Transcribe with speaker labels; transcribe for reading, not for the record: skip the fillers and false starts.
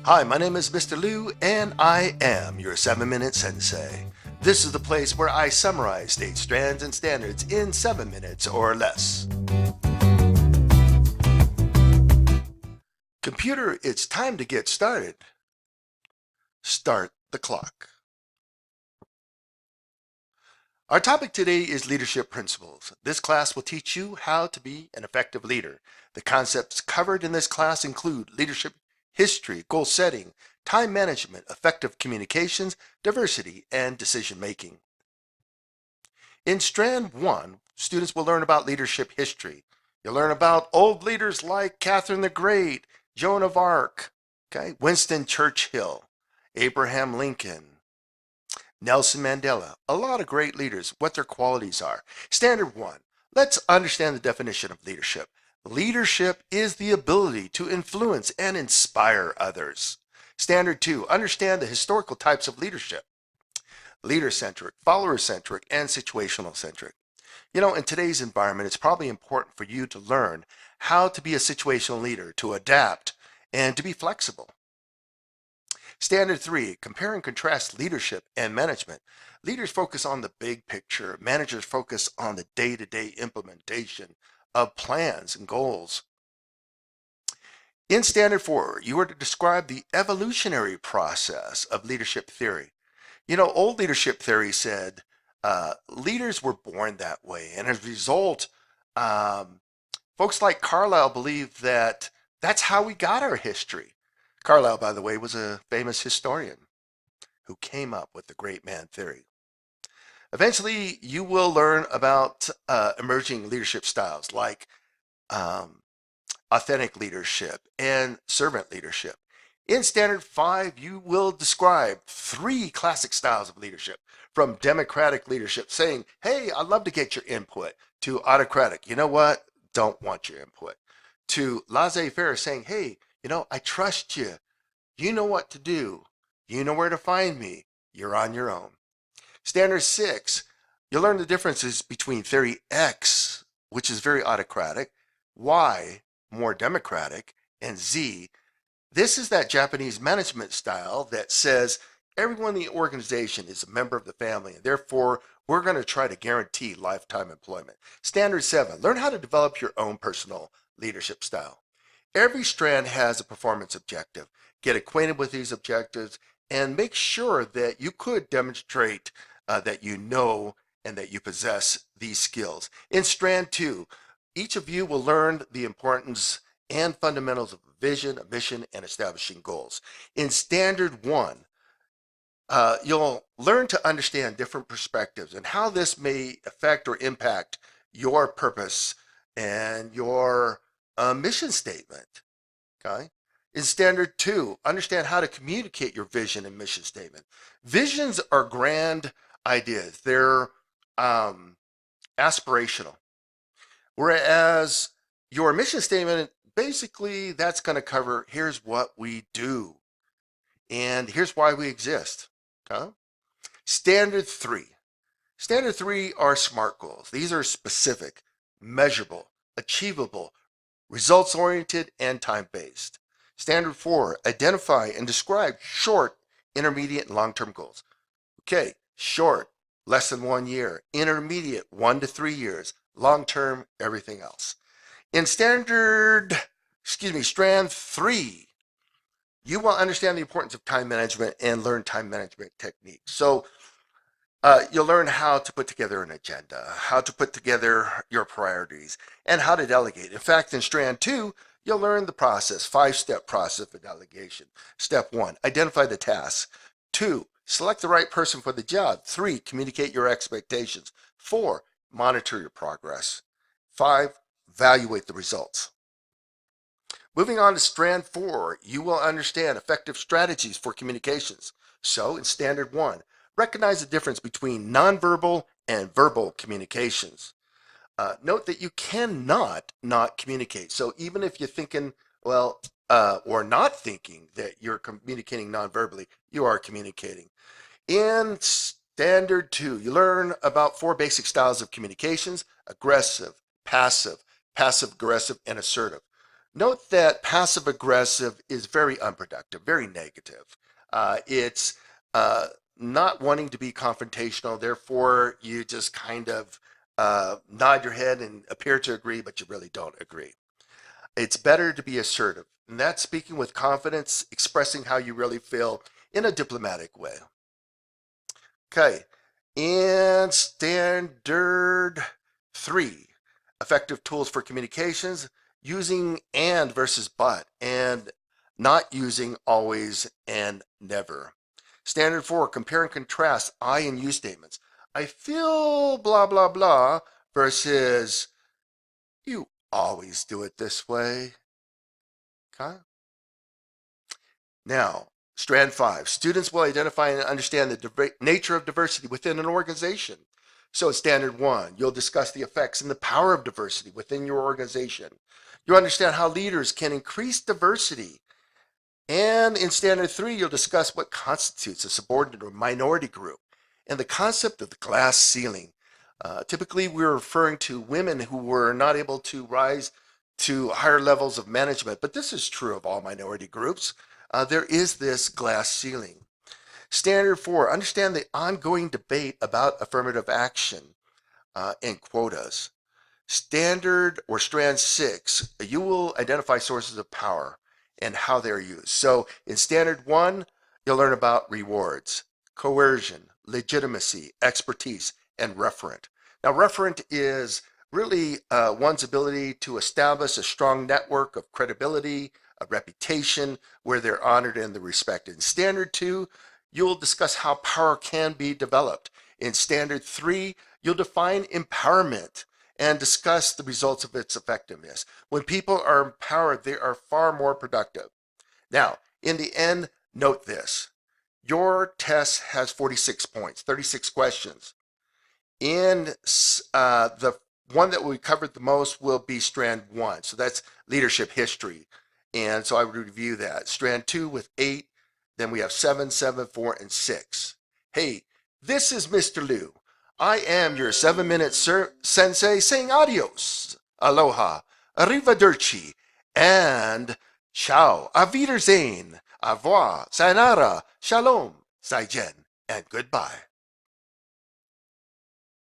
Speaker 1: Hi, my name is Mr. Liu, and I am your 7-Minute Sensei. This is the place where I summarize state strands and standards in 7 minutes or less. Computer, it's time to get started. Start the clock. Our topic today is leadership principles. This class will teach you how to be an effective leader. The concepts covered in this class include leadership history, goal setting, time management, effective communications, diversity, and decision making. In Strand 1, students will learn about leadership history. You'll learn about old leaders like Catherine the Great, Joan of Arc, Winston Churchill, Abraham Lincoln, Nelson Mandela, a lot of great leaders, what their qualities are. Standard 1, let's understand the definition of leadership. Leadership is the ability to influence and inspire others. Standard 2, understand the historical types of leadership. Leader-centric, follower-centric, and situational-centric. In today's environment, it's probably important for you to learn how to be a situational leader, to adapt, and to be flexible. Standard 3, compare and contrast leadership and management. Leaders focus on the big picture. Managers focus on the day-to-day implementation of plans and goals. In Standard 4, you are to describe the evolutionary process of leadership theory. Old leadership theory said leaders were born that way, and as a result, folks like Carlyle believe that that's how we got our history. Carlyle, by the way, was a famous historian who came up with the great man theory. Eventually, you will learn about emerging leadership styles like authentic leadership and servant leadership. In Standard 5, you will describe 3 classic styles of leadership, from democratic leadership, saying, hey, I'd love to get your input, to autocratic, you know what, don't want your input, to laissez-faire, saying, hey, I trust you. You know what to do. You know where to find me. You're on your own. Standard 6, you'll learn the differences between theory X, which is very autocratic, Y, more democratic, and Z. This is that Japanese management style that says everyone in the organization is a member of the family, and therefore we're going to try to guarantee lifetime employment. Standard 7, learn how to develop your own personal leadership style. Every strand has a performance objective. Get acquainted with these objectives and make sure that you could demonstrate that you know and that you possess these skills. In Strand 2, each of you will learn the importance and fundamentals of a vision, a mission, and establishing goals. In Standard 1, you'll learn to understand different perspectives and how this may affect or impact your purpose and your mission statement. In Standard 2, understand how to communicate your vision and mission statement. Visions are grand ideas. They're aspirational. Whereas your mission statement, basically, that's going to cover, here's what we do, and here's why we exist. Standard 3. Standard 3 are SMART goals. These are specific, measurable, achievable, results-oriented, and time-based. Standard 4, identify and describe short, intermediate, and long-term goals. Short, less than 1 year. Intermediate, 1 to 3 years. Long-term, everything else. In Strand 3, you will understand the importance of time management and learn time management techniques. So you'll learn how to put together an agenda, how to put together your priorities, and how to delegate. In fact, in Strand 2, you'll learn the process, 5-step process for delegation. Step 1, identify the tasks. 2, select the right person for the job. 3, communicate your expectations. 4, monitor your progress. 5, evaluate the results. Moving on to Strand 4, you will understand effective strategies for communications. So in Standard 1, recognize the difference between nonverbal and verbal communications. Note that you cannot not communicate. So even if you're thinking, or not thinking that you're communicating nonverbally, you are communicating. In Standard 2, you learn about 4 basic styles of communications: aggressive, passive, passive-aggressive, and assertive. Note that passive aggressive is very unproductive, very negative. It's not wanting to be confrontational, therefore, you just kind of nod your head and appear to agree, but you really don't agree. It's better to be assertive, and that's speaking with confidence, expressing how you really feel in a diplomatic way. Okay, and standard 3, effective tools for communications, using and versus but, and not using always and never. Standard 4, compare and contrast I and you statements. I feel blah, blah, blah versus you always do it this way. Okay. Now, Strand 5, students will identify and understand the nature of diversity within an organization. So Standard 1, you'll discuss the effects and the power of diversity within your organization. You'll understand how leaders can increase diversity. And in Standard 3, you'll discuss what constitutes a subordinate or minority group and the concept of the glass ceiling. Typically, we're referring to women who were not able to rise to higher levels of management, but this is true of all minority groups. There is this glass ceiling. Standard 4, understand the ongoing debate about affirmative action and quotas. Standard or Strand 6, you will identify sources of power and how they're used. So in Standard 1, you'll learn about rewards, coercion, legitimacy, expertise, and referent. Now, referent is really one's ability to establish a strong network of credibility, a reputation where they're honored and they're respected. In Standard 2, you'll discuss how power can be developed. In Standard 3, you'll define empowerment and discuss the results of its effectiveness. When people are empowered, they are far more productive. Now, in the end, note this. Your test has 46 points, 36 questions. In the one that we covered the most will be Strand 1. So that's leadership history. And so I would review that. Strand 2 with 8. Then we have 7, 7, 4, and 6. Hey, this is Mr. Liu. I am your 7-minute sensei saying adios, aloha, arrivederci, and ciao, auf Wiedersehen, au revoir, sayonara, shalom, zaijian, and goodbye.